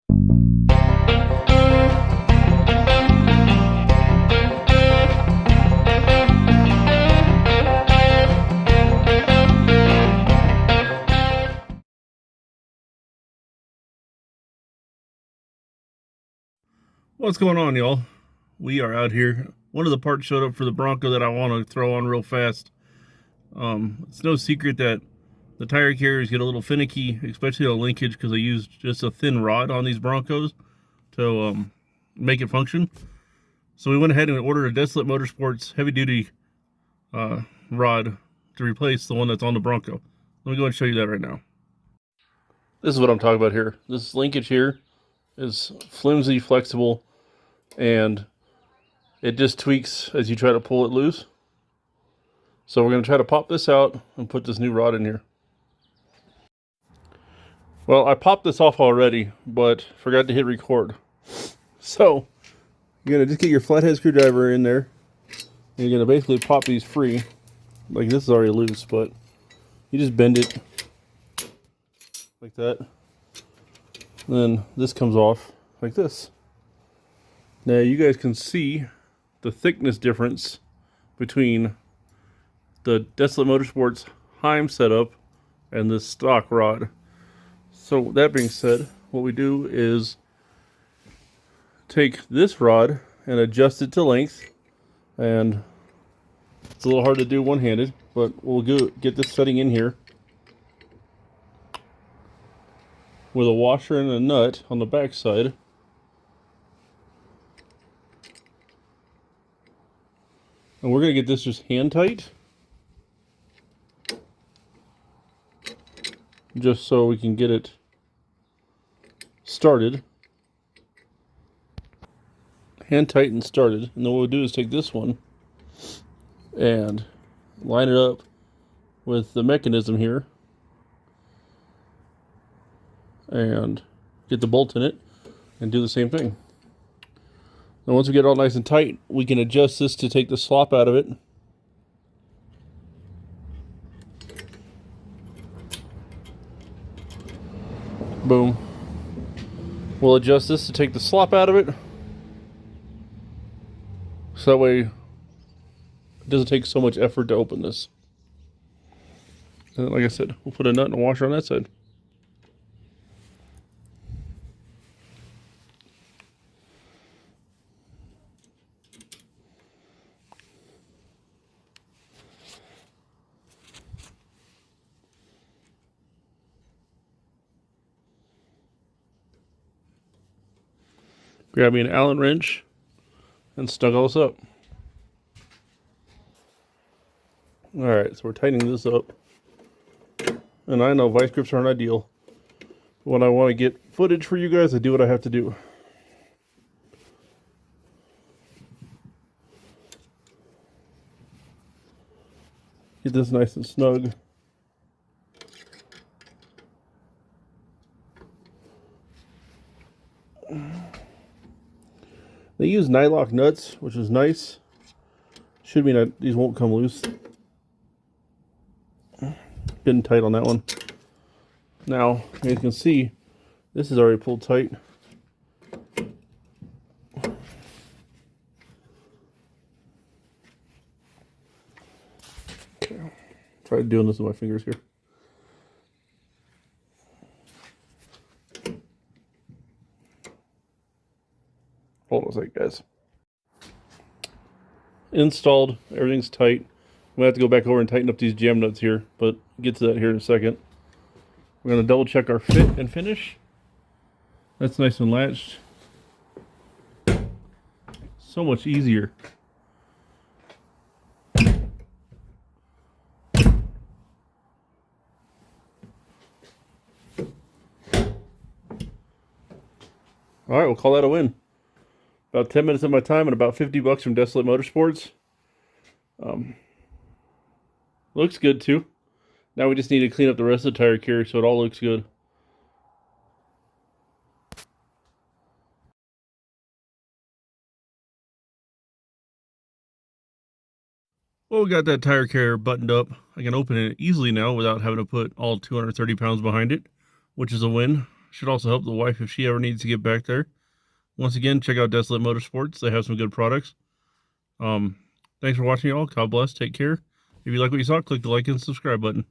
What's going on, y'all? We are out here. One of the parts showed up for the Bronco that I want to throw on real fast. It's no secret that the tire carriers get a little finicky, especially on linkage, because I use just a thin rod on these Broncos to make it function. So we went ahead and ordered a Desolate Motorsports heavy-duty rod to replace the one that's on the Bronco. Let me go and show you that right now. This is what I'm talking about here. This linkage here is flimsy, flexible, and it just tweaks as you try to pull it loose. So we're going to try to pop this out and put this new rod in here. Well, I popped this off already, but forgot to hit record. So you're going to just get your flathead screwdriver in there, and you're going to basically pop these free. Like, this is already loose, but you just bend it like that. And then this comes off like this. Now you guys can see the thickness difference between the Desolate Motorsports Heim setup and this stock rod. So that being said, what we do is take this rod and adjust it to length, and it's a little hard to do one-handed, but we'll get this setting in here with a washer and a nut on the back side. And we're going to get this just hand tight, just so we can get it started. Hand tight and started. And then what we'll do is take this one and line it up with the mechanism here and get the bolt in it and do the same thing. And once we get it all nice and tight, we can adjust this to take the slop out of it. Boom. We'll adjust this to take the slop out of it. So that way it doesn't take so much effort to open this. And like I said, we'll put a nut and a washer on that side. Grab me an Allen wrench and snug all this up. Alright, so we're tightening this up. And I know vice grips aren't ideal. But when I want to get footage for you guys, I do what I have to do. Get this nice and snug. They use nylock nuts, which is nice. Should mean that these won't come loose. Getting tight on that one. Now, as you can see, this is already pulled tight. Okay. Try doing this with my fingers here. Hold on a second, guys. Installed, everything's tight. I'm gonna have to go back over and tighten up these jam nuts here, but get to that here in a second. We're gonna double check our fit and finish. That's nice and latched. So much easier. All right, we'll call that a win. About 10 minutes of my time and about $50 from Desolate Motorsports. Looks good too. Now we just need to clean up the rest of the tire carrier so it all looks good. Well, we got that tire carrier buttoned up. I can open it easily now without having to put all 230 pounds behind it, which is a win. Should also help the wife if she ever needs to get back there. Once again, check out Desolate Motorsports. They have some good products. Thanks for watching, y'all. God bless. Take care. If you like what you saw, click the like and subscribe button.